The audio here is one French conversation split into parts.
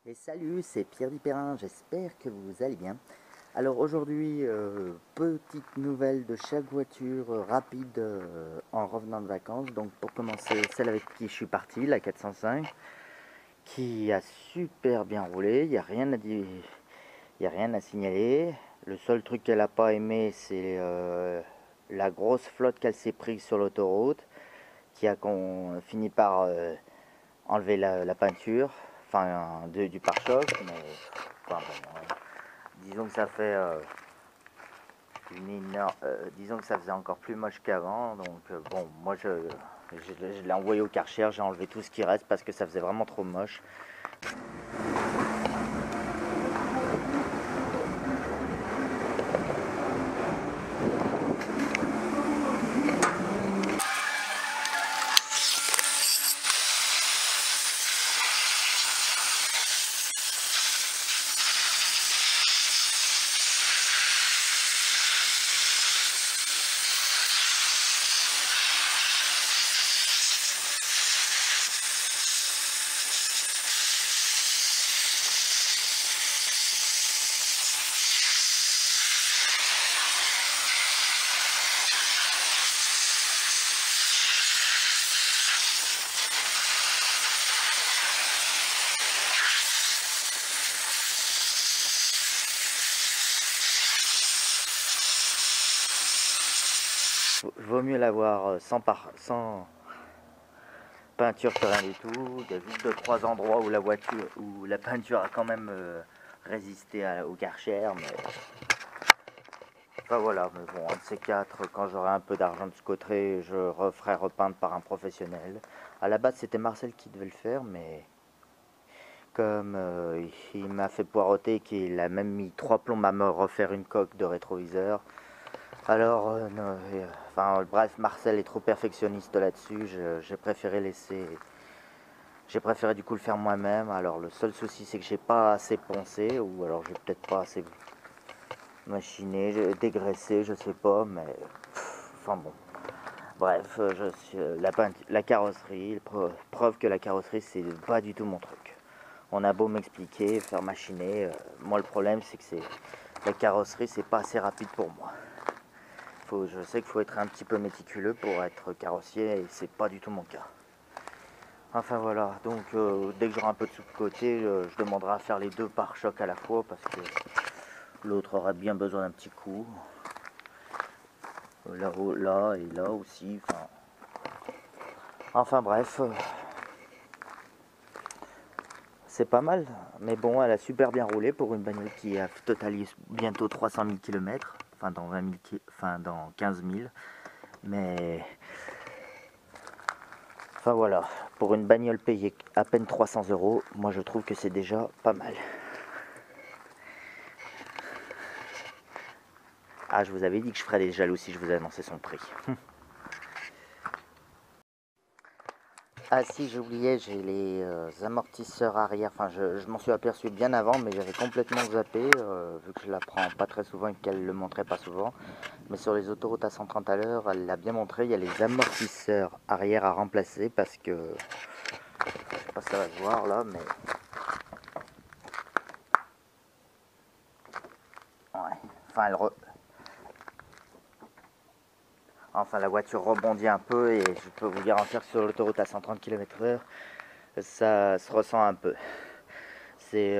Et salut, c'est Pierre Dipérin, j'espère que vous allez bien. Alors aujourd'hui, petite nouvelle de chaque voiture rapide en revenant de vacances. Donc pour commencer, celle avec qui je suis parti, la 405, qui a super bien roulé, il n'y a rien à dire, il y a rien à signaler. Le seul truc qu'elle n'a pas aimé, c'est la grosse flotte qu'elle s'est prise sur l'autoroute, qui a fini par enlever la peinture, enfin du pare-choc, mais enfin, bon, disons que ça fait disons que ça faisait encore plus moche qu'avant, donc bon, moi je l'ai envoyé au Karcher, j'ai enlevé tout ce qui reste parce que ça faisait vraiment trop moche. Vaut mieux l'avoir sans peinture que rien du tout. Il y a juste 2-3 endroits où la peinture a quand même résisté au Karcher, mais enfin voilà, mais bon, un de ces quatre, quand j'aurai un peu d'argent de ce côté, je referai repeindre par un professionnel. À la base, c'était Marcel qui devait le faire, mais comme il m'a fait poireauter, qu'il a même mis 3 plombes à me refaire une coque de rétroviseur. Alors, non, enfin bref, Marcel est trop perfectionniste là-dessus, j'ai préféré laisser... J'ai préféré du coup le faire moi-même. Alors le seul souci c'est que j'ai pas assez poncé, ou alors j'ai peut-être pas assez machiné, dégraissé, je sais pas, mais enfin bon. Bref, la carrosserie, preuve que la carrosserie c'est pas du tout mon truc. On a beau m'expliquer, faire machiner, moi le problème c'est que la carrosserie c'est pas assez rapide pour moi. Je sais qu'il faut être un petit peu méticuleux pour être carrossier et c'est pas du tout mon cas. Enfin voilà, donc dès que j'aurai un peu de sous de côté, je demanderai à faire les deux pare-chocs à la fois parce que l'autre aura bien besoin d'un petit coup. Là-haut, là et là aussi. Enfin bref, c'est pas mal. Mais bon, elle a super bien roulé pour une bagnole qui a totalisé bientôt 300 000 km. Enfin dans 20 000, enfin dans 15 000. Mais enfin voilà, pour une bagnole payée à peine 300 €, moi je trouve que c'est déjà pas mal. Ah, je vous avais dit que je ferais des jaloux si je vous annonçais son prix. Ah si, j'oubliais, j'ai les amortisseurs arrière. Enfin, je m'en suis aperçu bien avant, mais j'avais complètement zappé, vu que je la prends pas très souvent et qu'elle le montrait pas souvent. Mais sur les autoroutes à 130 à l'heure, elle l'a bien montré, il y a les amortisseurs arrière à remplacer parce que... Je sais pas si ça va se voir là, mais... Ouais, enfin, la voiture rebondit un peu et je peux vous garantir que sur l'autoroute à 130 km/h, ça se ressent un peu. C'est,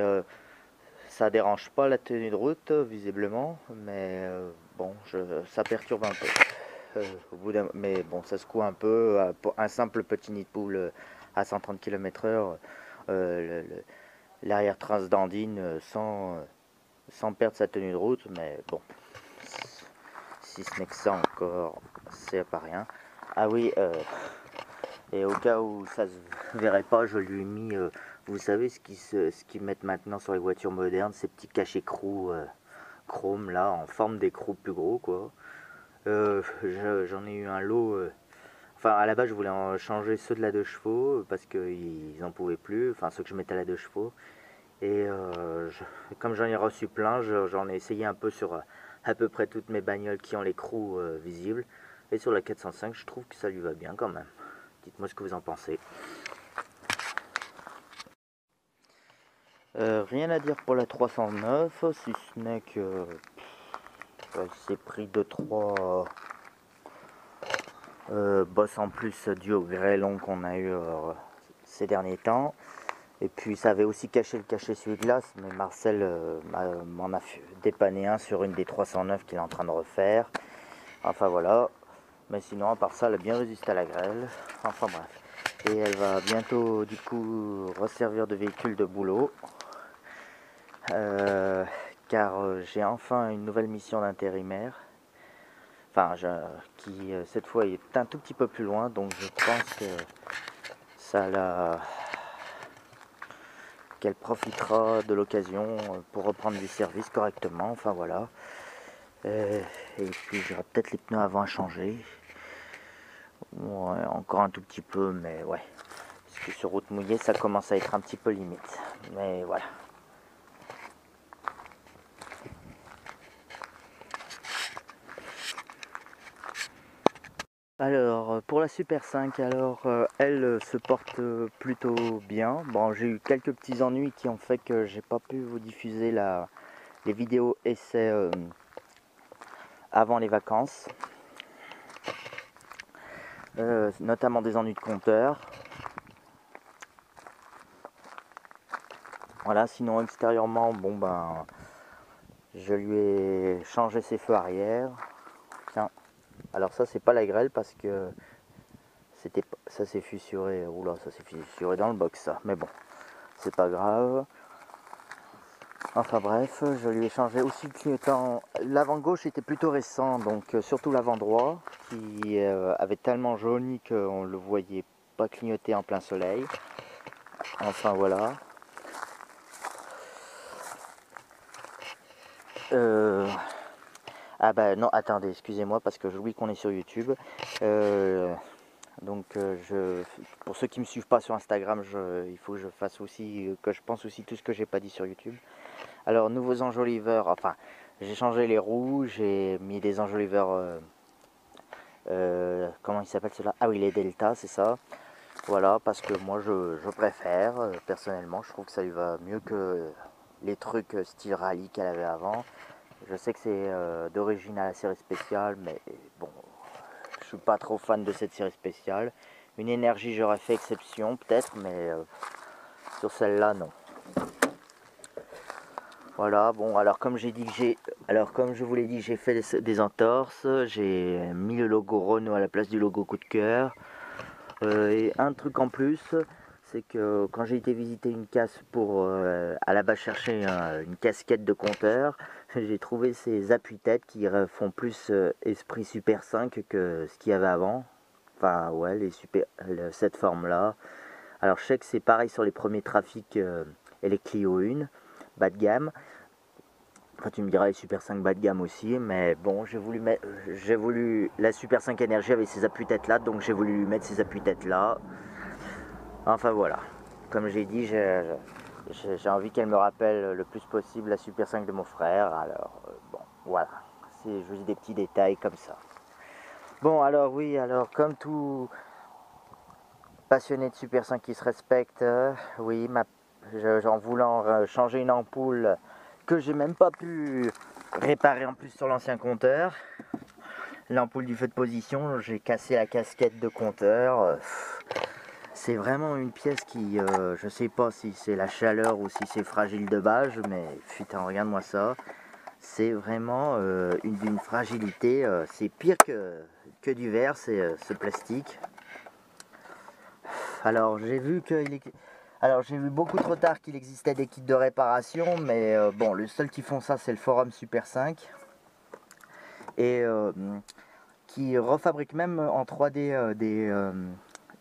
ça dérange pas la tenue de route, visiblement, mais bon, ça perturbe un peu. Mais bon, ça secoue un peu. Pour un simple petit nid de poule à 130 km/h, l'arrière-train se dandine sans perdre sa tenue de route, mais bon, si ce n'est que ça encore, c'est pas rien. Ah oui, et au cas où ça se verrait pas, je lui ai mis, vous savez ce qu'ils mettent maintenant sur les voitures modernes, ces petits cachets-écrous chrome là, en forme d'écrou plus gros quoi. J'en ai eu un lot. Enfin, à la base, je voulais en changer ceux de la 2 chevaux parce qu'ils en pouvaient plus. Enfin, ceux que je mettais à la 2 chevaux. Et comme j'en ai reçu plein, j'en ai essayé un peu sur à peu près toutes mes bagnoles qui ont l'écrou visible. Et sur la 405, je trouve que ça lui va bien quand même. Dites-moi ce que vous en pensez. Rien à dire pour la 309, si ce n'est que elle s'est pris 2-3 bosses en plus dû au grêlon qu'on a eu ces derniers temps. Et puis ça avait aussi caché le cachet essuie-glace, mais Marcel m'en a dépanné un sur une des 309 qu'il est en train de refaire. Enfin voilà. Mais sinon, à part ça, elle a bien résisté à la grêle. Enfin bref. Et elle va bientôt du coup resservir de véhicule de boulot. Car j'ai enfin une nouvelle mission d'intérimaire. Enfin, qui cette fois est un tout petit peu plus loin, donc je pense que ça la... qu'elle profitera de l'occasion pour reprendre du service correctement. Enfin voilà. Et puis j'aurai peut-être les pneus avant à changer. Ouais, encore un tout petit peu, mais ouais. Parce que sur route mouillée, ça commence à être un petit peu limite. Mais voilà. Alors, pour la Super 5, alors elle se porte plutôt bien. Bon, j'ai eu quelques petits ennuis qui ont fait que j'ai pas pu vous diffuser les vidéos essais avant les vacances. Notamment des ennuis de compteur. Voilà, sinon extérieurement, bon ben, je lui ai changé ses feux arrière. Tiens, alors ça c'est pas la grêle parce que ça s'est fissuré. Oula, ça s'est fissuré dans le box ça. Mais bon, c'est pas grave. Enfin bref, je lui ai changé aussi le clignotant. L'avant gauche était plutôt récent, donc surtout l'avant droit qui avait tellement jauni qu'on le voyait pas clignoter en plein soleil. Enfin voilà. Ah bah non, attendez, excusez-moi parce que j'oublie qu'on est sur YouTube. Donc pour ceux qui me suivent pas sur Instagram, il faut que je fasse aussi, que je pense aussi tout ce que j'ai pas dit sur YouTube. Alors nouveaux enjoliveurs, enfin j'ai changé les roues, j'ai mis des enjoliveurs, comment ils s'appellent ceux-là? Ah oui, les Delta, c'est ça. Voilà, parce que moi je préfère, personnellement, je trouve que ça lui va mieux que les trucs style rallye qu'elle avait avant. Je sais que c'est d'origine à la série spéciale, mais bon, je suis pas trop fan de cette série spéciale. Une énergie, j'aurais fait exception peut-être, mais sur celle-là, non. Voilà, bon, alors comme j'ai dit que comme je vous l'ai dit, j'ai fait des entorses, j'ai mis le logo Renault à la place du logo coup de cœur. Et un truc en plus, c'est que quand j'ai été visiter une casse pour à la base chercher une casquette de compteur, j'ai trouvé ces appuis-têtes qui font plus esprit Super 5 que ce qu'il y avait avant. Enfin ouais, cette forme-là. Alors je sais que c'est pareil sur les premiers trafics et les Clio 1, bas de gamme. Enfin, tu me diras les Super 5 bas de gamme aussi, mais bon, j'ai voulu la Super 5 Énergie avec ces appuis-têtes là, donc j'ai voulu lui mettre ces appuis-têtes là. Enfin voilà, comme j'ai dit, j'ai envie qu'elle me rappelle le plus possible la Super 5 de mon frère, alors bon, voilà, c'est juste des petits détails comme ça. Bon, alors oui, alors comme tout passionné de Super 5 qui se respecte, oui, en voulant changer une ampoule que j'ai même pas pu réparer en plus sur l'ancien compteur, l'ampoule du feu de position, j'ai cassé la casquette de compteur. C'est vraiment une pièce qui, je sais pas si c'est la chaleur ou si c'est fragile de base, mais putain, regarde-moi ça. C'est vraiment d'une fragilité, c'est pire que du verre, c'est ce plastique. Alors j'ai vu j'ai vu beaucoup trop tard qu'il existait des kits de réparation, mais bon, le seul qui font ça, c'est le forum Super 5. Et qui refabrique même en 3D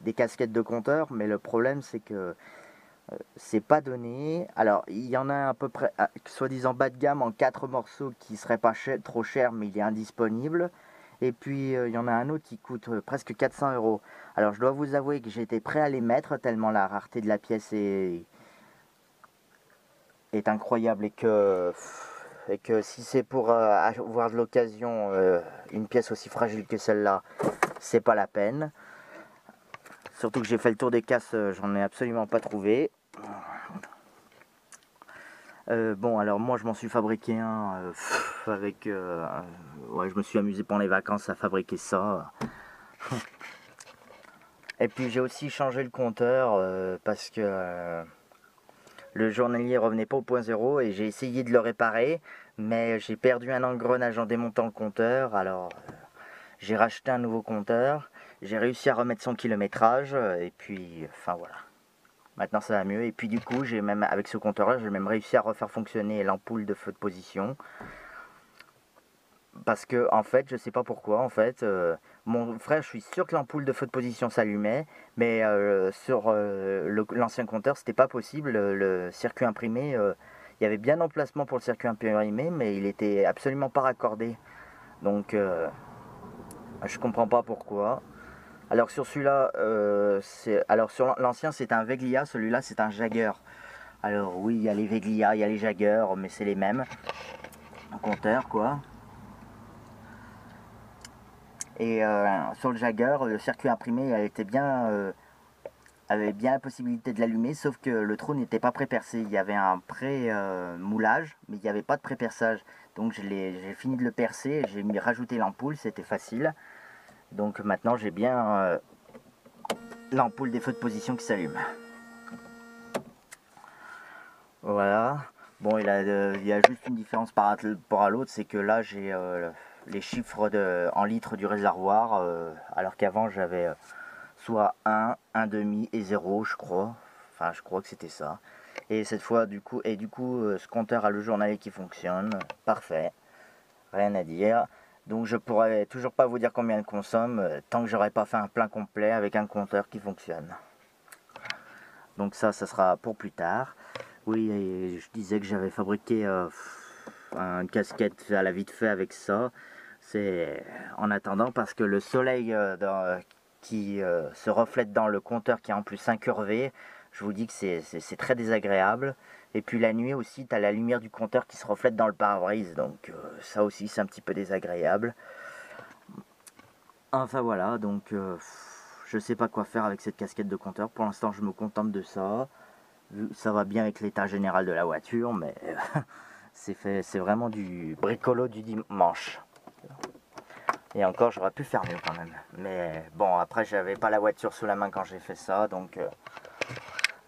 des casquettes de compteur, mais le problème c'est que c'est pas donné. Alors il y en a à peu près, soi-disant bas de gamme en 4 morceaux qui serait pas trop cher, mais il est indisponible. Et puis il y en a un autre qui coûte presque 400 €. Alors je dois vous avouer que j'étais prêt à les mettre tellement la rareté de la pièce est incroyable, et que si c'est pour avoir de l'occasion une pièce aussi fragile que celle-là, c'est pas la peine. Surtout que j'ai fait le tour des casses, j'en ai absolument pas trouvé. Bon, alors moi je m'en suis fabriqué un avec... ouais, je me suis amusé pendant les vacances à fabriquer ça. Et puis j'ai aussi changé le compteur parce que le journalier revenait pas au point zéro et j'ai essayé de le réparer, mais j'ai perdu un engrenage en démontant le compteur. Alors j'ai racheté un nouveau compteur, j'ai réussi à remettre son kilométrage et puis enfin voilà. Maintenant ça va mieux et puis du coup j'ai même avec ce compteur là j'ai même réussi à refaire fonctionner l'ampoule de feu de position. Parce que en fait, je sais pas pourquoi, en fait, mon frère, je suis sûr que l'ampoule de feu de position s'allumait, mais sur l'ancien compteur, c'était pas possible. Le circuit imprimé, il y avait bien d'emplacement pour le circuit imprimé, mais il était absolument pas raccordé. Donc, je comprends pas pourquoi. Alors sur celui-là, alors sur l'ancien, c'est un Veglia, celui-là, c'est un Jagger. Alors oui, il y a les Veglia, il y a les Jagger, mais c'est les mêmes compteurs, quoi. Et sur le Jagger, le circuit imprimé avait bien la possibilité de l'allumer, sauf que le trou n'était pas pré-percé. Il y avait un pré-moulage, mais il n'y avait pas de pré-perçage. Donc j'ai fini de le percer, j'ai rajouté l'ampoule, c'était facile. Donc maintenant j'ai bien l'ampoule des feux de position qui s'allume. Voilà. Bon, il y a juste une différence par rapport à l'autre, c'est que là j'ai les chiffres en litres du réservoir, alors qu'avant j'avais soit 1, 1,5 et 0, je crois. Enfin, je crois que c'était ça. Et cette fois, du coup, ce compteur a le journalier qui fonctionne. Parfait. Rien à dire. Donc, je pourrais toujours pas vous dire combien il consomme tant que j'aurais pas fait un plein complet avec un compteur qui fonctionne. Donc ça sera pour plus tard. Oui, et je disais que j'avais fabriqué une casquette à la vite fait avec ça. C'est en attendant parce que le soleil qui se reflète dans le compteur qui est en plus incurvé, je vous dis que c'est très désagréable. Et puis la nuit aussi, tu as la lumière du compteur qui se reflète dans le pare-brise, donc ça aussi c'est un petit peu désagréable. Enfin voilà, donc je sais pas quoi faire avec cette casquette de compteur. Pour l'instant, je me contente de ça. Ça va bien avec l'état général de la voiture, mais c'est vraiment du bricolo du dimanche. Et encore, j'aurais pu faire mieux quand même. Mais bon, après, j'avais pas la voiture sous la main quand j'ai fait ça, donc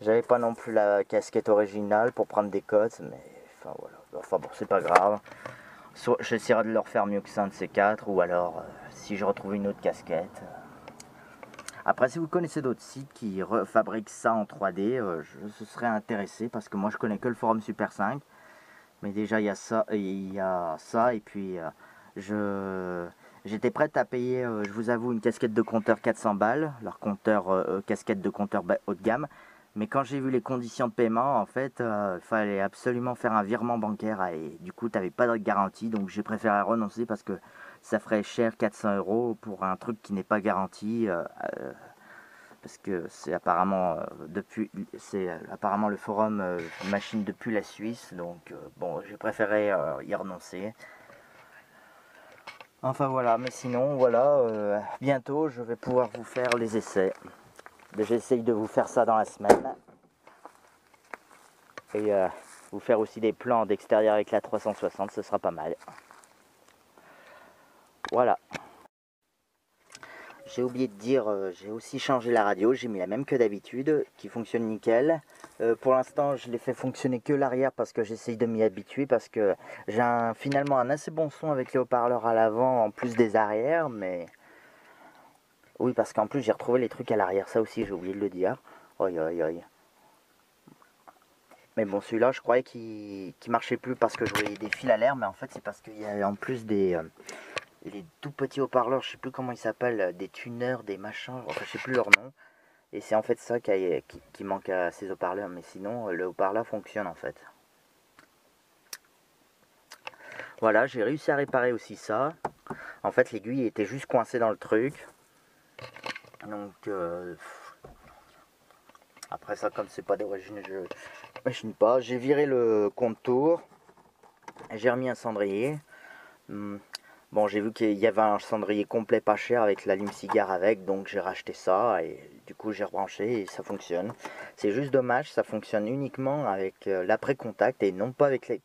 j'avais pas non plus la casquette originale pour prendre des cotes, mais enfin voilà. Enfin bon, c'est pas grave. Soit j'essaierai de leur faire mieux que ça, un de ces quatre, ou alors si je retrouve une autre casquette. Après, si vous connaissez d'autres sites qui fabriquent ça en 3D, je serais intéressé parce que moi je connais que le forum Super 5. Mais déjà il y a ça et puis j'étais prête à payer, je vous avoue, une casquette de compteur 400 balles, leur compteur casquette de compteur haut de gamme. Mais quand j'ai vu les conditions de paiement, en fait, il fallait absolument faire un virement bancaire et du coup, tu n'avais pas de garantie. Donc j'ai préféré renoncer parce que ça ferait cher 400 € pour un truc qui n'est pas garanti. Parce que c'est apparemment apparemment le forum machine depuis la Suisse, donc bon, j'ai préféré y renoncer. Enfin voilà, mais sinon voilà, bientôt je vais pouvoir vous faire les essais. J'essaye de vous faire ça dans la semaine et vous faire aussi des plans d'extérieur avec la 360, ce sera pas mal. Voilà. J'ai oublié de dire, j'ai aussi changé la radio, j'ai mis la même que d'habitude, qui fonctionne nickel. Pour l'instant, je l'ai fait fonctionner que l'arrière parce que j'essaye de m'y habituer, parce que j'ai finalement un assez bon son avec les haut-parleurs à l'avant, en plus des arrières, mais... Oui, parce qu'en plus, j'ai retrouvé les trucs à l'arrière, ça aussi, j'ai oublié de le dire. Oi, oi, oi. Mais bon, celui-là, je croyais qu'il marchait plus parce que je voyais des fils à l'air, mais en fait, c'est parce qu'il y a en plus les tout petits haut-parleurs, je sais plus comment ils s'appellent, des tuners, des machins, enfin je sais plus leur nom. Et c'est en fait ça qui manque à ces haut-parleurs, mais sinon le haut-parleur fonctionne en fait. Voilà, j'ai réussi à réparer aussi ça. En fait l'aiguille était juste coincée dans le truc. Donc après ça, comme c'est pas d'origine, je machine pas. J'ai viré le contour, j'ai remis un cendrier. Bon, j'ai vu qu'il y avait un cendrier complet pas cher avec l'allume-cigare avec, donc j'ai racheté ça et du coup j'ai rebranché et ça fonctionne. C'est juste dommage, ça fonctionne uniquement avec l'après-contact et non pas avec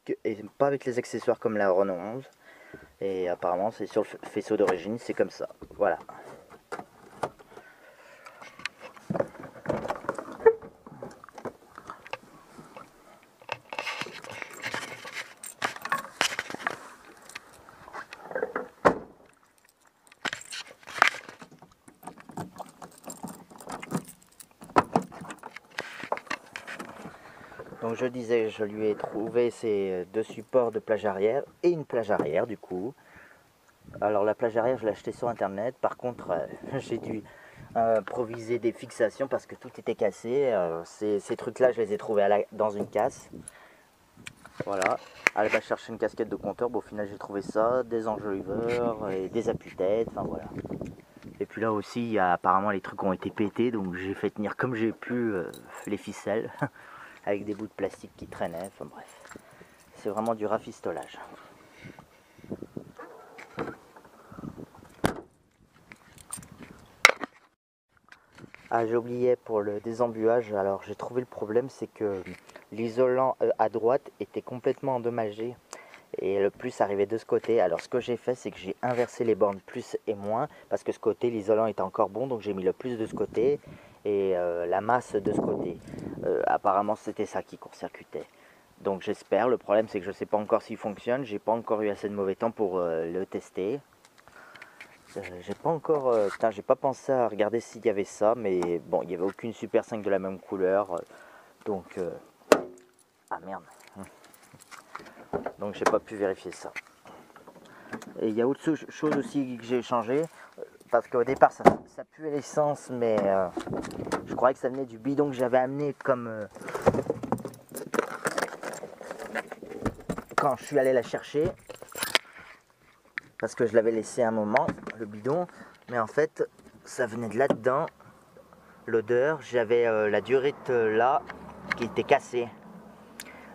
pas avec les accessoires comme la Renault 11. Et apparemment c'est sur le faisceau d'origine, c'est comme ça. Voilà. Donc je disais, je lui ai trouvé ces deux supports de plage arrière et une plage arrière du coup. Alors la plage arrière je l'ai acheté sur internet, par contre j'ai dû improviser des fixations parce que tout était cassé. Ces trucs là je les ai trouvés dans une casse. Voilà, elle va chercher une casquette de compteur, bon, au final j'ai trouvé ça, des enjoliveurs et des appuis-têtes, enfin voilà. Et puis là aussi, il y a apparemment les trucs ont été pétés, donc j'ai fait tenir comme j'ai pu les ficelles, avec des bouts de plastique qui traînaient, enfin bref. C'est vraiment du rafistolage. Ah, j'ai oublié pour le désembuage, alors j'ai trouvé le problème, c'est que l'isolant à droite était complètement endommagé. Et le plus arrivait de ce côté. Alors ce que j'ai fait, c'est que j'ai inversé les bornes plus et moins, parce que ce côté, l'isolant était encore bon, donc j'ai mis le plus de ce côté et la masse de ce côté. Apparemment c'était ça qui court-circuitait. Donc j'espère, le problème c'est que je ne sais pas encore s'il fonctionne, j'ai pas encore eu assez de mauvais temps pour le tester. J'ai pas encore, j'ai pas pensé à regarder s'il y avait ça, mais bon, il n'y avait aucune Super 5 de la même couleur, donc... ah merde. Donc j'ai pas pu vérifier ça. Et il y a autre chose aussi que j'ai changé, parce qu'au départ ça puait l'essence, mais je croyais que ça venait du bidon que j'avais amené comme quand je suis allé la chercher, parce que je l'avais laissé un moment, le bidon, mais en fait ça venait de là-dedans, l'odeur. J'avais la durite là qui était cassée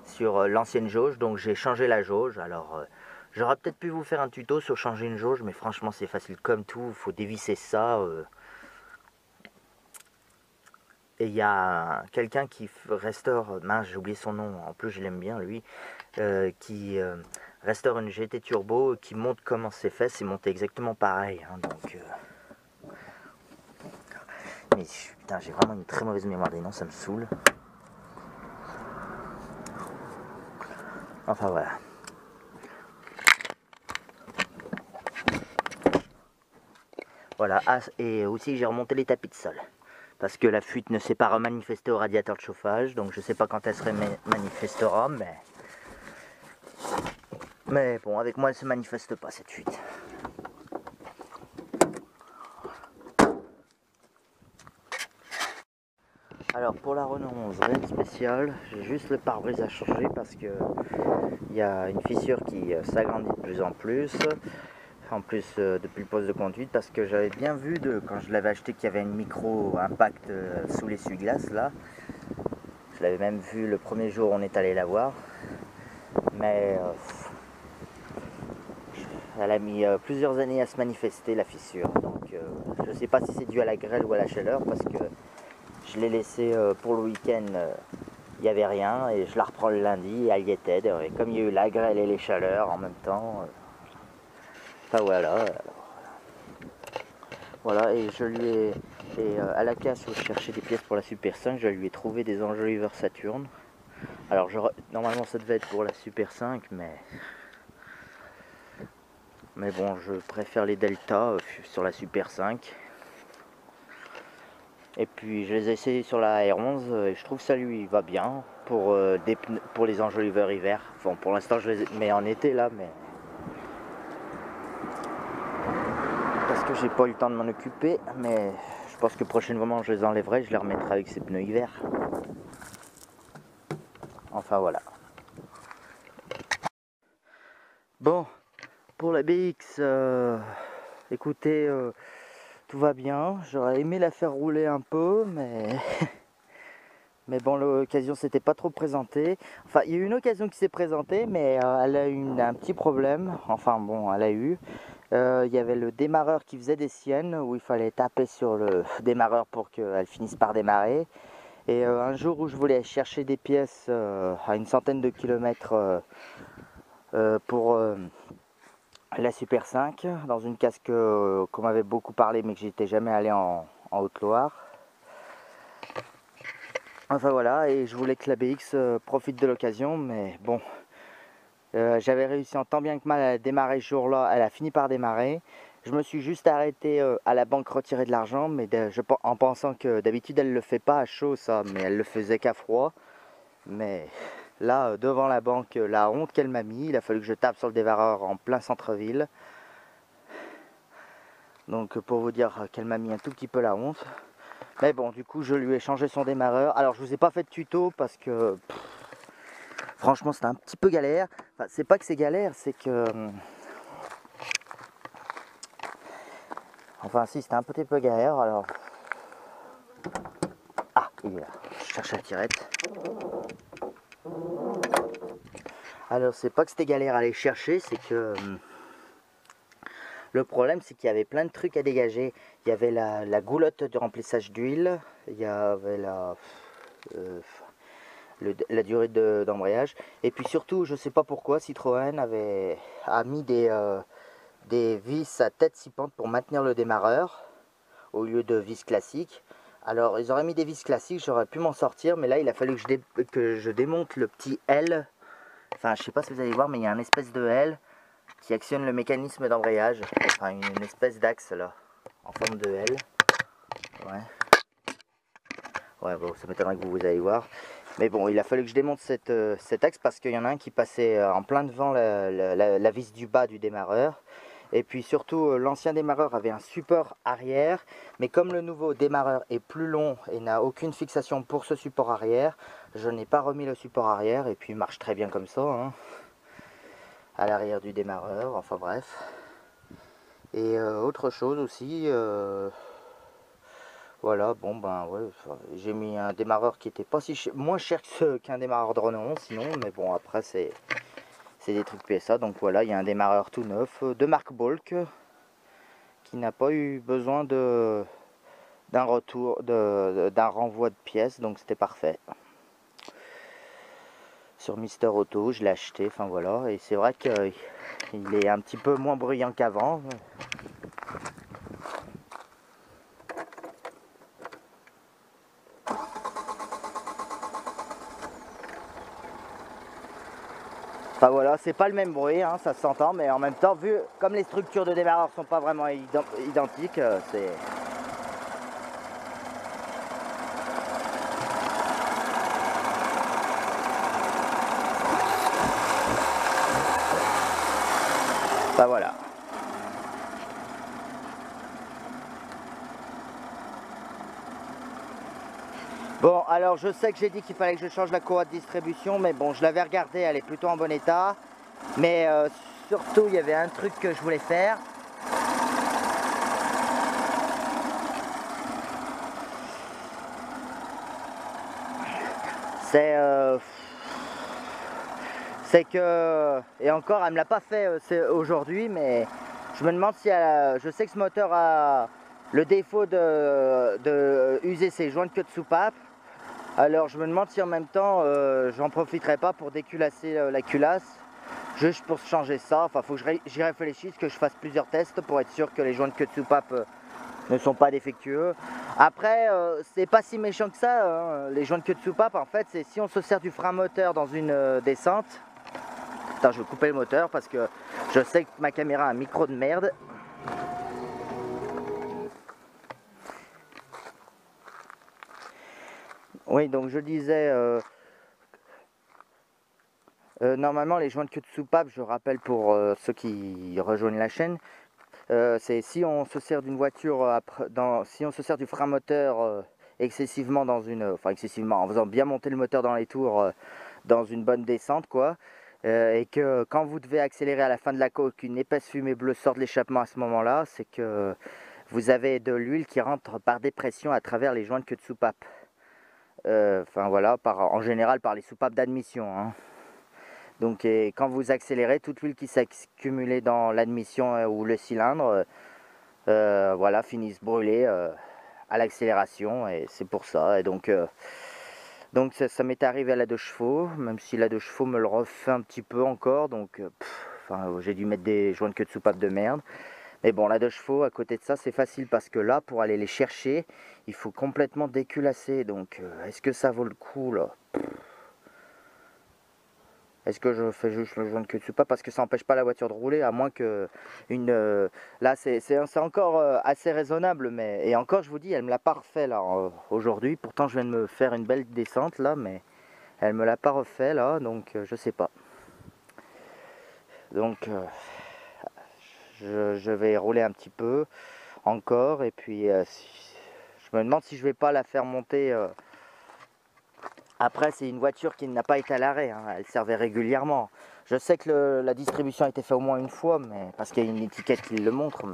sur l'ancienne jauge, donc j'ai changé la jauge. Alors j'aurais peut-être pu vous faire un tuto sur changer une jauge, mais franchement c'est facile comme tout, il faut dévisser ça. Et il y a quelqu'un qui restaure, mince j'ai oublié son nom, en plus je l'aime bien lui, qui restaure une GT Turbo, qui montre comment c'est fait, c'est monté exactement pareil. Hein, donc, mais putain, j'ai vraiment une très mauvaise mémoire des noms, ça me saoule. Enfin voilà. Voilà, ah, et aussi j'ai remonté les tapis de sol. Parce que la fuite ne s'est pas remanifestée au radiateur de chauffage, donc je sais pas quand elle se manifestera, mais bon, avec moi elle se manifeste pas cette fuite. Alors pour la Renault 11, rien de spécial, j'ai juste le pare-brise à changer parce que il y a une fissure qui s'agrandit de plus en plus. En plus depuis le poste de conduite, parce que j'avais bien vu quand je l'avais acheté qu'il y avait une micro impact sous l'essuie-glace là. Je l'avais même vu le premier jour où on est allé la voir, mais elle a mis plusieurs années à se manifester la fissure, donc je sais pas si c'est dû à la grêle ou à la chaleur, parce que je l'ai laissé pour le week-end, il n'y avait rien, et je la reprends le lundi et elle y était. Et comme il y a eu la grêle et les chaleurs en même temps, enfin voilà. Voilà, et je lui ai, à la casse où je cherchais des pièces pour la Super 5, je lui ai trouvé des enjoliveurs Saturn. Alors normalement ça devait être pour la Super 5, mais bon, je préfère les Delta sur la Super 5. Et puis je les ai essayés sur la R11 et je trouve que ça lui va bien pour les enjoliveurs hiver. Enfin pour l'instant je les mets en été là, mais parce que j'ai pas eu le temps de m'en occuper, mais je pense que prochainement je les enlèverai, je les remettrai avec ces pneus hiver. Enfin voilà. Bon, pour la BX, écoutez, tout va bien. J'aurais aimé la faire rouler un peu, mais mais bon, l'occasion s'était pas trop présentée. Enfin, il y a eu une occasion qui s'est présentée, mais elle a eu un petit problème. Enfin bon, elle a eu. Il y avait le démarreur qui faisait des siennes, où il fallait taper sur le démarreur pour qu'elle finisse par démarrer. Et un jour où je voulais chercher des pièces à une centaine de kilomètres pour la Super 5, dans une casque qu'on m'avait beaucoup parlé mais que j'étais jamais allé en Haute-Loire. Enfin voilà, et je voulais que la BX profite de l'occasion, mais bon, j'avais réussi en tant bien que mal à démarrer ce jour-là, elle a fini par démarrer. Je me suis juste arrêté à la banque retirer de l'argent, mais en pensant que d'habitude elle le fait pas à chaud ça, mais elle le faisait qu'à froid. Mais là, devant la banque, la honte qu'elle m'a mis, il a fallu que je tape sur le démarreur en plein centre-ville. Donc pour vous dire qu'elle m'a mis un tout petit peu la honte. Mais bon, du coup, je lui ai changé son démarreur. Alors, je vous ai pas fait de tuto parce que franchement, c'était un petit peu galère. Enfin, c'est pas que c'est galère, c'est que enfin, si, c'était un petit peu galère. Alors, ah, il est là. Je cherche la tirette. Alors, c'est pas que c'était galère à aller chercher, c'est que le problème, c'est qu'il y avait plein de trucs à dégager. Il y avait la goulotte de remplissage d'huile, il y avait la durée d'embrayage. Et puis surtout, je sais pas pourquoi, Citroën a mis des vis à tête scippante pour maintenir le démarreur, au lieu de vis classiques. Alors, ils auraient mis des vis classiques, j'aurais pu m'en sortir, mais là, il a fallu que je démonte le petit L. Enfin, je sais pas si vous allez voir, mais il y a un espèce de L qui actionne le mécanisme d'embrayage, enfin une espèce d'axe là, en forme de L. Ouais, bon, ça m'étonnerait que vous allez voir. Mais bon, il a fallu que je démonte cet axe parce qu'il y en a un qui passait en plein devant la vis du bas du démarreur. Et puis surtout, l'ancien démarreur avait un support arrière, mais comme le nouveau démarreur est plus long et n'a aucune fixation pour ce support arrière, je n'ai pas remis le support arrière et puis il marche très bien comme ça, hein, à l'arrière du démarreur, enfin bref. Et autre chose aussi, voilà, bon ben ouais, j'ai mis un démarreur qui était pas moins cher qu'un démarreur de Renault, sinon, mais bon après c'est des trucs PSA, donc voilà, il y a un démarreur tout neuf de marque Bolk qui n'a pas eu besoin d'un renvoi de pièces, donc c'était parfait. Sur Mister Auto, je l'ai acheté, enfin voilà, et c'est vrai qu'il est un petit peu moins bruyant qu'avant. Enfin voilà, c'est pas le même bruit, hein, ça s'entend, mais en même temps, vu comme les structures de démarreur sont pas vraiment identiques, c'est... Enfin voilà. Bon, alors je sais que j'ai dit qu'il fallait que je change la courroie de distribution, mais bon, je l'avais regardée, elle est plutôt en bon état. Mais surtout, il y avait un truc que je voulais faire. C'est que, et encore, elle me l'a pas fait aujourd'hui, mais je me demande si je sais que ce moteur a le défaut de user ses joints de queue de soupape. Alors je me demande si en même temps j'en profiterai pas pour déculasser la culasse, juste pour changer ça. Enfin, faut que j'y réfléchisse, que je fasse plusieurs tests pour être sûr que les joints de queue de soupape ne sont pas défectueux. Après, c'est pas si méchant que ça, hein. Les joints de queue de soupape, en fait, c'est si on se sert du frein moteur dans une descente. Attends, je vais couper le moteur parce que je sais que ma caméra a un micro de merde. Oui, donc je disais, normalement les joints de queue de soupape, je rappelle pour ceux qui rejoignent la chaîne, c'est si on se sert d'une voiture, si on se sert du frein moteur excessivement enfin excessivement, en faisant bien monter le moteur dans les tours, dans une bonne descente quoi, et que quand vous devez accélérer à la fin de la côte, qu'une épaisse fumée bleue sort de l'échappement à ce moment-là, c'est que vous avez de l'huile qui rentre par dépression à travers les joints de queue de soupape. Enfin voilà, en général par les soupapes d'admission, hein. Donc et quand vous accélérez, toute l'huile qui s'est accumulée dans l'admission ou le cylindre, voilà, finissent brûler à l'accélération, et c'est pour ça. Et donc ça m'est arrivé à la 2 chevaux, même si la 2 chevaux me le refait un petit peu encore, donc enfin, j'ai dû mettre des joints de queue de soupape de merde. Mais bon, la 2 chevaux, à côté de ça, c'est facile parce que là, pour aller les chercher, il faut complètement déculasser. Donc est-ce que ça vaut le coup là? Est-ce que je fais juste le joint de queue de soupape parce que ça n'empêche pas la voiture de rouler, à moins que une... là, c'est encore assez raisonnable, mais... Et encore, je vous dis, elle me l'a pas refait là aujourd'hui. Pourtant, je viens de me faire une belle descente là, mais elle me l'a pas refait là, donc je sais pas. Donc, je vais rouler un petit peu encore, et puis je me demande si je vais pas la faire monter... Après, c'est une voiture qui n'a pas été à l'arrêt, hein. Elle servait régulièrement. Je sais que la distribution a été faite au moins une fois, mais parce qu'il y a une étiquette qui le montre.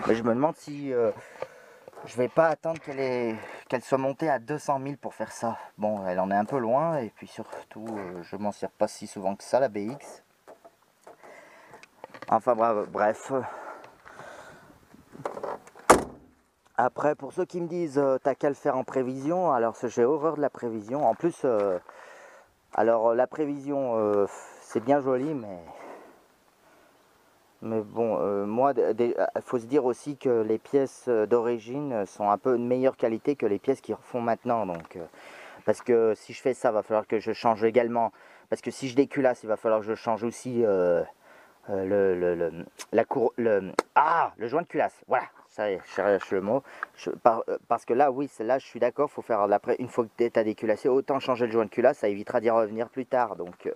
Mais je me demande si je vais pas attendre qu'elle soit montée à 200 000 pour faire ça. Bon, elle en est un peu loin, et puis surtout, je m'en sers pas si souvent que ça, la BX. Enfin bref. Après, pour ceux qui me disent t'as qu'à le faire en prévision, alors j'ai horreur de la prévision. En plus, alors la prévision, c'est bien joli, mais bon, moi, il faut se dire aussi que les pièces d'origine sont un peu de meilleure qualité que les pièces qu'ils refont maintenant. Donc, parce que si je fais ça, il va falloir que je change également. Parce que si je déculasse, il va falloir que je change aussi le joint de culasse. Voilà, ça y est, je cherche le mot. Parce que là, oui, là, je suis d'accord, faut faire une fois que tu as déculassé, autant changer le joint de culasse, ça évitera d'y revenir plus tard. Donc,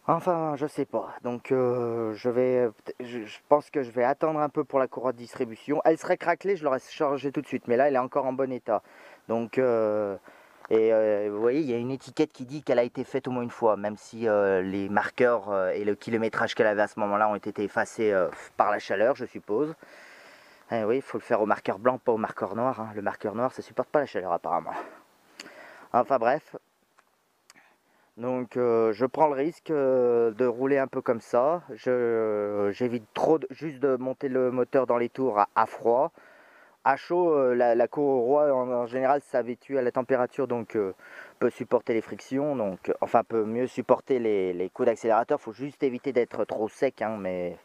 enfin, je sais pas. Donc, je pense que je vais attendre un peu pour la courroie de distribution. Elle serait craquelée, je l'aurais changé tout de suite, mais là, elle est encore en bon état. Donc, vous voyez, il y a une étiquette qui dit qu'elle a été faite au moins une fois, même si les marqueurs et le kilométrage qu'elle avait à ce moment-là ont été effacés par la chaleur, je suppose. Eh oui, il faut le faire au marqueur blanc, pas au marqueur noir, hein. Le marqueur noir, ça supporte pas la chaleur apparemment. Enfin bref. Donc je prends le risque de rouler un peu comme ça. J'évite trop juste de monter le moteur dans les tours à froid. À chaud, la courroie en général s'habitue à la température, donc peut supporter les frictions, donc enfin peut mieux supporter les coups d'accélérateur. Faut juste éviter d'être trop sec, hein, mais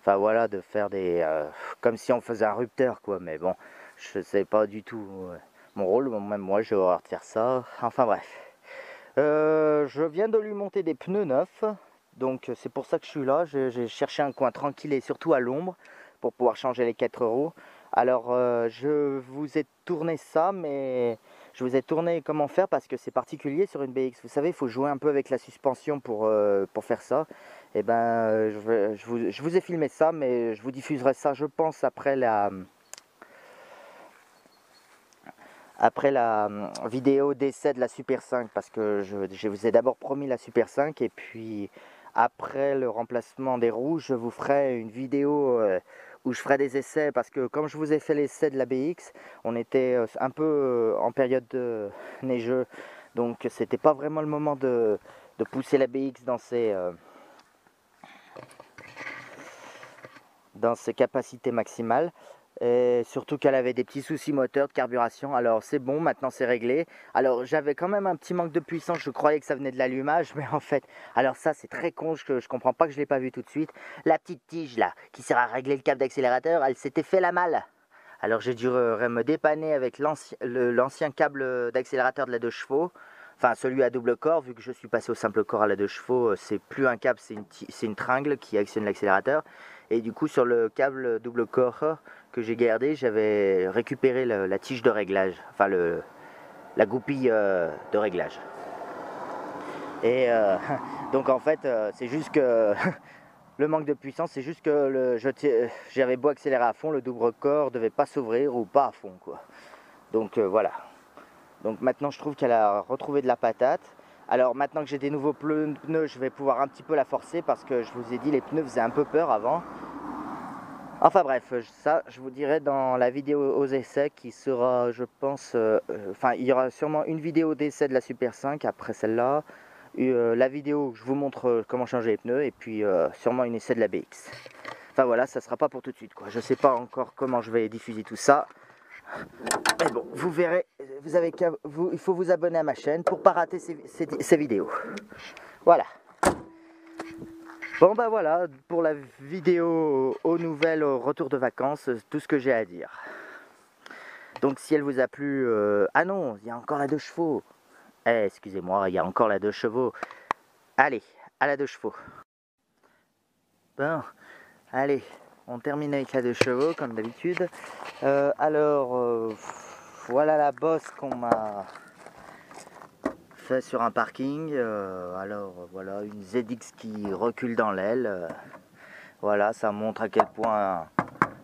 enfin voilà, de faire des comme si on faisait un rupteur quoi. Mais bon, je sais pas du tout mon rôle. Même moi, j'ai horreur de faire ça. Enfin bref. Je viens de lui monter des pneus neufs, donc c'est pour ça que je suis là. J'ai cherché un coin tranquille et surtout à l'ombre pour pouvoir changer les 4 roues. Alors je vous ai tourné ça, mais je vous ai tourné comment faire parce que c'est particulier sur une BX. Vous savez, il faut jouer un peu avec la suspension pour faire ça. Et ben je vous ai filmé ça, mais je vous diffuserai ça, je pense, après la vidéo d'essai de la Super 5, parce que je vous ai d'abord promis la Super 5, et puis après le remplacement des roues, je vous ferai une vidéo où je ferai des essais, parce que comme je vous ai fait l'essai de la BX, on était un peu en période neigeux, donc c'était pas vraiment le moment de pousser la BX dans ses capacités maximales. Et surtout qu'elle avait des petits soucis moteurs de carburation. Alors c'est bon, maintenant c'est réglé. Alors j'avais quand même un petit manque de puissance, je croyais que ça venait de l'allumage, mais en fait, alors ça c'est très con, je comprends pas que je l'ai pas vu tout de suite. La petite tige là, qui sert à régler le câble d'accélérateur, elle s'était fait la malle. Alors j'ai dû me dépanner avec l'ancien câble d'accélérateur de la 2 chevaux. Enfin celui à double corps, vu que je suis passé au simple corps à la 2 chevaux, c'est plus un câble, c'est une tringle qui actionne l'accélérateur. Et du coup sur le câble double corps que j'ai gardé, j'avais récupéré la tige de réglage, enfin la goupille de réglage. Et donc en fait c'est juste que le manque de puissance, c'est juste que j'avais beau accélérer à fond, le double corps devait pas s'ouvrir ou pas à fond quoi. Donc voilà. Donc maintenant je trouve qu'elle a retrouvé de la patate. Alors maintenant que j'ai des nouveaux pneus, je vais pouvoir un petit peu la forcer parce que je vous ai dit les pneus faisaient un peu peur avant. Enfin bref, ça je vous dirai dans la vidéo aux essais qui sera, je pense, enfin il y aura sûrement une vidéo d'essai de la Super 5 après celle-là, la vidéo où je vous montre comment changer les pneus et puis sûrement une essai de la BX. Enfin voilà, ça sera pas pour tout de suite quoi. Je sais pas encore comment je vais diffuser tout ça. Mais bon, vous verrez, vous avez il faut vous abonner à ma chaîne pour pas rater ces vidéos. Voilà. Bon bah voilà, pour la vidéo aux nouvelles, au retour de vacances, tout ce que j'ai à dire. Donc si elle vous a plu... Ah non, il y a encore la 2 chevaux. Eh, excusez-moi, il y a encore la 2 chevaux. Allez, à la 2 chevaux. Bon, allez, on termine avec la 2 chevaux, comme d'habitude. Voilà la bosse qu'on m'a fait sur un parking. Voilà, une ZX qui recule dans l'aile. Voilà, ça montre à quel point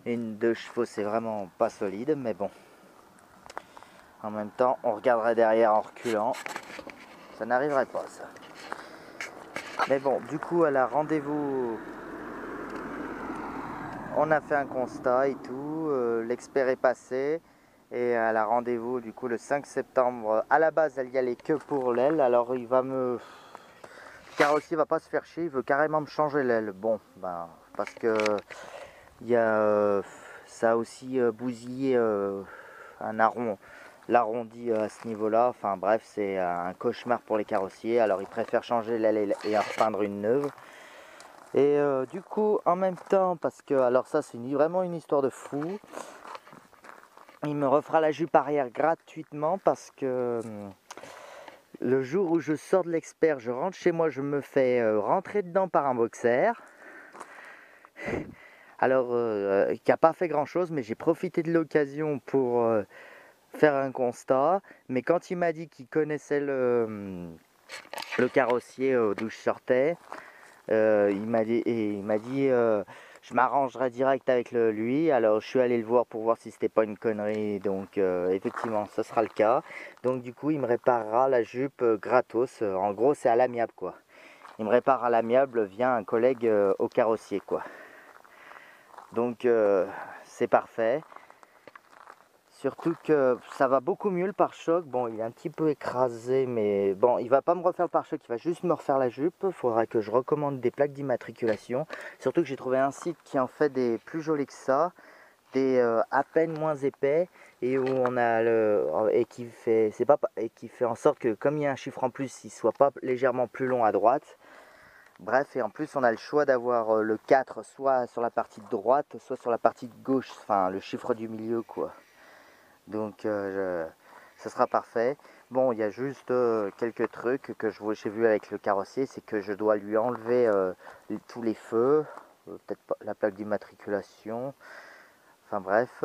une 2 chevaux c'est vraiment pas solide, mais bon. En même temps, on regarderait derrière en reculant. Ça n'arriverait pas, ça. Mais bon, du coup, à la rendez-vous, on a fait un constat et tout. L'expert est passé. Et à la rendez-vous, du coup, le 5 septembre, à la base, elle y allait que pour l'aile. Alors, il va me... Le carrossier va pas se faire chier, il veut carrément me changer l'aile. Bon, ben, parce que il y a, ça a aussi bousillé un l'arrondi à ce niveau-là. Enfin bref, c'est un cauchemar pour les carrossiers. Alors ils préfèrent changer l'aile et en repeindre une neuve. Et du coup, en même temps, parce que, alors ça c'est vraiment une histoire de fou, il me refera la jupe arrière gratuitement parce que le jour où je sors de l'expert, je rentre chez moi, je me fais rentrer dedans par un boxer. Alors, qui n'a pas fait grand chose, mais j'ai profité de l'occasion pour faire un constat. Mais quand il m'a dit qu'il connaissait le carrossier d'où je sortais, il m'a dit je m'arrangerai direct avec lui. Alors je suis allé le voir pour voir si c'était pas une connerie. Donc effectivement, ce sera le cas. Donc du coup, il me réparera la jupe gratos. En gros, c'est à l'amiable quoi. Il me répare à l'amiable via un collègue au carrossier quoi. Donc c'est parfait. Surtout que ça va beaucoup mieux le pare-choc. Bon, il est un petit peu écrasé, mais bon, il va pas me refaire le pare-choc, il va juste me refaire la jupe. Il faudra que je recommande des plaques d'immatriculation. Surtout que j'ai trouvé un site qui en fait des plus jolis que ça, des à peine moins épais et où on a et qui fait en sorte que comme il y a un chiffre en plus, il soit pas légèrement plus long à droite. Bref, et en plus on a le choix d'avoir le 4 soit sur la partie de droite, soit sur la partie de gauche, enfin le chiffre du milieu quoi. Donc ça sera parfait. Bon, il y a juste quelques trucs que j'ai vu avec le carrossier, c'est que je dois lui enlever tous les feux, peut-être pas la plaque d'immatriculation, enfin bref,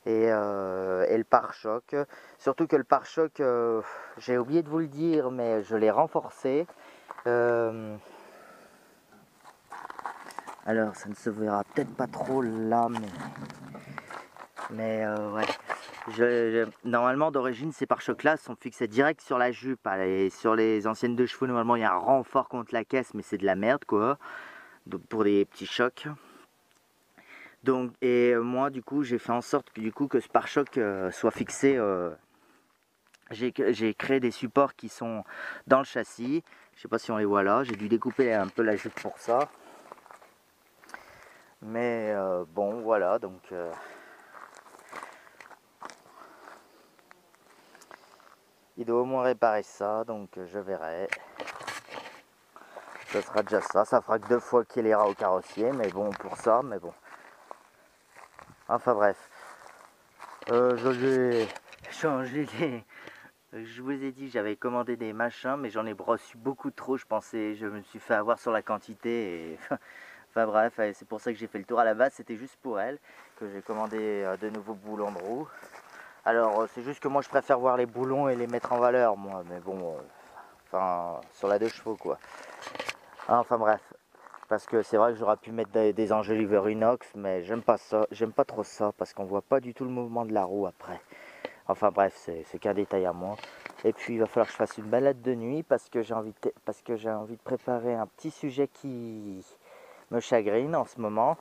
et le pare-choc. Surtout que le pare-choc, j'ai oublié de vous le dire, mais je l'ai renforcé. Alors ça ne se verra peut-être pas trop là, mais ouais. Normalement d'origine ces pare-chocs là sont fixés direct sur la jupe. Et sur les anciennes 2 chevaux normalement il y a un renfort contre la caisse, mais c'est de la merde quoi. Donc pour des petits chocs. Donc et moi du coup j'ai fait en sorte que ce pare-choc soit fixé. J'ai créé des supports qui sont dans le châssis. Je sais pas si on les voit là. J'ai dû découper un peu la jupe pour ça. Mais bon voilà donc. Il doit au moins réparer ça, donc je verrai. Ça sera déjà ça. Ça fera que 2 fois qu'il ira au carrossier, mais bon, pour ça, mais bon. Enfin bref. Je vais changer les... Je vous ai dit, j'avais commandé des machins, mais j'en ai reçu beaucoup trop. Je me suis fait avoir sur la quantité. Et... enfin bref, c'est pour ça que j'ai fait le tour. À la base, c'était juste pour elle que j'ai commandé de nouveaux boulons de roue. Alors, c'est juste que moi, je préfère voir les boulons et les mettre en valeur, moi. Mais bon, enfin, sur la 2 chevaux, quoi. Enfin bref, parce que c'est vrai que j'aurais pu mettre des enjoliveurs inox, mais j'aime pas ça, j'aime pas trop ça, parce qu'on voit pas du tout le mouvement de la roue après. Enfin bref, c'est qu'un détail à moi. Et puis il va falloir que je fasse une balade de nuit, parce que j'ai envie de préparer un petit sujet qui me chagrine en ce moment.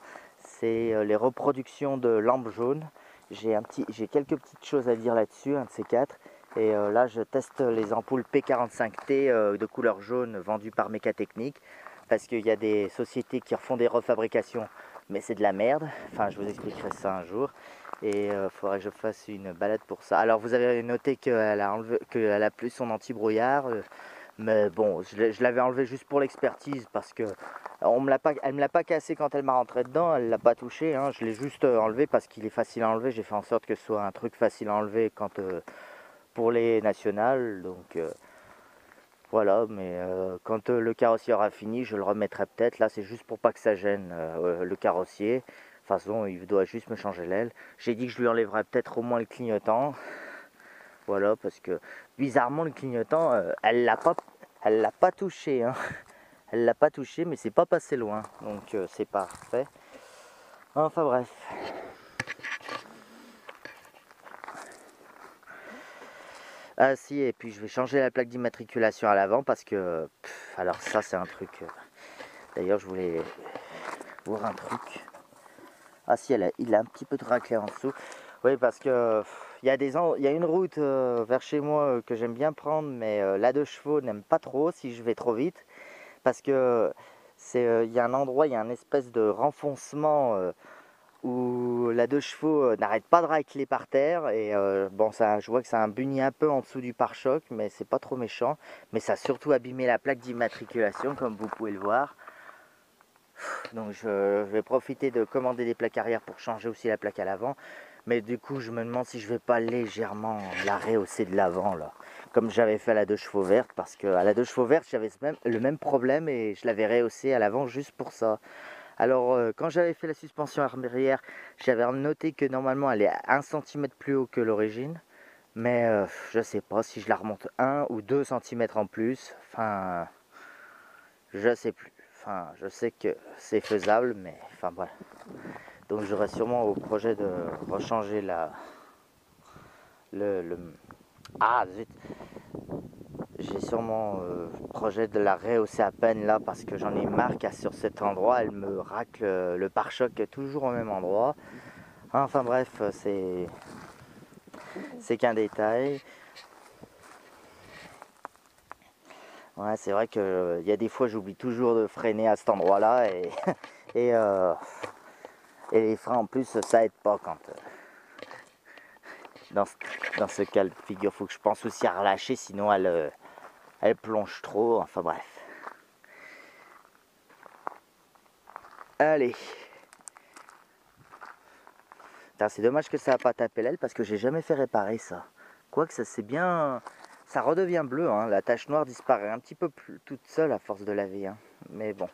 c'est les reproductions de lampes jaunes. J'ai quelques petites choses à dire là-dessus, un de ces quatre. Et là, je teste les ampoules P45T de couleur jaune vendues par Mécatechnique. Parce qu'il y a des sociétés qui refont des refabrications, mais c'est de la merde. Enfin, je vous expliquerai ça un jour. Et il faudrait que je fasse une balade pour ça. Alors, vous avez noté qu'elle a plus son anti-brouillard. Mais bon, je l'avais enlevé juste pour l'expertise parce que elle ne me l'a pas cassé quand elle m'a rentré dedans, elle ne l'a pas touché. Hein. Je l'ai juste enlevé parce qu'il est facile à enlever. J'ai fait en sorte que ce soit un truc facile à enlever pour les nationales. Donc voilà, mais quand le carrossier aura fini, je le remettrai peut-être. Là, c'est juste pour pas que ça gêne le carrossier. De toute façon, il doit juste me changer l'aile. J'ai dit que je lui enlèverais peut-être au moins le clignotant. Voilà, parce que bizarrement, le clignotant, elle l'a pas touché. Hein. Elle l'a pas touché, mais c'est pas passé loin. Donc c'est parfait. Enfin bref. Ah si, et puis je vais changer la plaque d'immatriculation à l'avant parce que... alors ça, c'est un truc... D'ailleurs, je voulais voir un truc. Ah si, il a un petit peu de raclé en dessous. Oui, parce que il y a une route vers chez moi que j'aime bien prendre, mais la 2 chevaux n'aime pas trop si je vais trop vite. Parce que il y a un endroit, il y a une espèce de renfoncement où la 2 chevaux n'arrête pas de racler par terre. Et bon, je vois que ça a un bunny un peu en dessous du pare-choc, mais c'est pas trop méchant. Mais ça a surtout abîmé la plaque d'immatriculation, comme vous pouvez le voir. Donc je vais profiter de commander des plaques arrière pour changer aussi la plaque à l'avant. Mais du coup, je me demande si je vais pas légèrement la rehausser de l'avant là, comme j'avais fait à la 2 chevaux verte, parce qu'à la 2 chevaux verte, j'avais le même problème et je l'avais rehaussée à l'avant juste pour ça. Alors, quand j'avais fait la suspension arrière, j'avais noté que normalement elle est 1 cm plus haut que l'origine, mais je sais pas si je la remonte 1 ou 2 cm en plus. Enfin, je sais plus. Enfin, je sais que c'est faisable, mais enfin voilà. Donc j'aurai sûrement au projet de rechanger ah zut. J'ai sûrement projet de la rehausser à peine là parce que j'en ai marre qu'à sur cet endroit elle me racle le pare-choc toujours au même endroit. Enfin bref, c'est qu'un détail. Ouais, c'est vrai que y a des fois j'oublie toujours de freiner à cet endroit là et, et les freins en plus ça aide pas quand dans ce cas de figure. Faut que je pense aussi à relâcher sinon elle plonge trop. Enfin bref. Allez. C'est dommage que ça n'a pas tapé l'aile parce que j'ai jamais fait réparer ça. Quoique ça c'est bien... Ça redevient bleu, hein. La tache noire disparaît un petit peu plus toute seule à force de laver. Hein. Mais bon.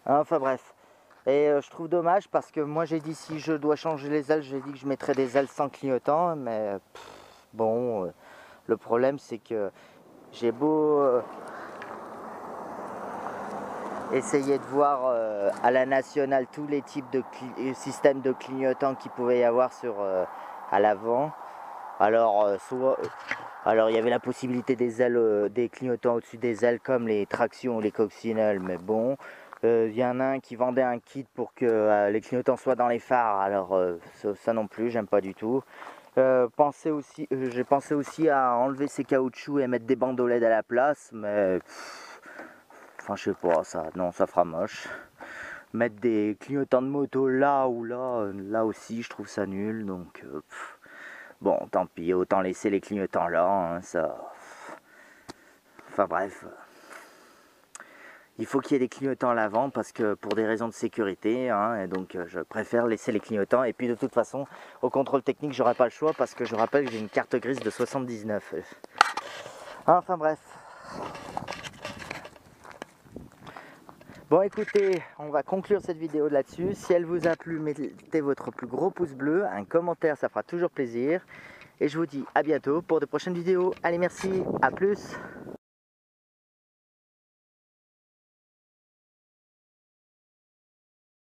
Enfin bref. Et je trouve dommage parce que moi j'ai dit si je dois changer les ailes, j'ai dit que je mettrais des ailes sans clignotant. Mais bon, le problème c'est que j'ai beau essayer de voir à la nationale tous les types de systèmes de clignotants qu'il pouvait y avoir à l'avant. Alors, alors il y avait la possibilité des ailes, des clignotants au-dessus des ailes comme les tractions ou les coccinelles, mais bon. Il y en a un qui vendait un kit pour que les clignotants soient dans les phares, alors ça non plus, j'aime pas du tout. J'ai pensé aussi à enlever ces caoutchoucs et mettre des bandeaux LED à la place, mais enfin je sais pas, non, ça fera moche. Mettre des clignotants de moto là ou là aussi, je trouve ça nul, donc bon, tant pis, autant laisser les clignotants là, hein, ça... Enfin bref, il faut qu'il y ait des clignotants à l'avant parce que pour des raisons de sécurité, hein, et donc je préfère laisser les clignotants. Et puis de toute façon, au contrôle technique, j'aurai pas le choix parce que je rappelle que j'ai une carte grise de 79. Enfin bref. Bon écoutez, on va conclure cette vidéo là-dessus. Si elle vous a plu, mettez votre plus gros pouce bleu, un commentaire, ça fera toujours plaisir. Et je vous dis à bientôt pour de prochaines vidéos. Allez, merci, à plus.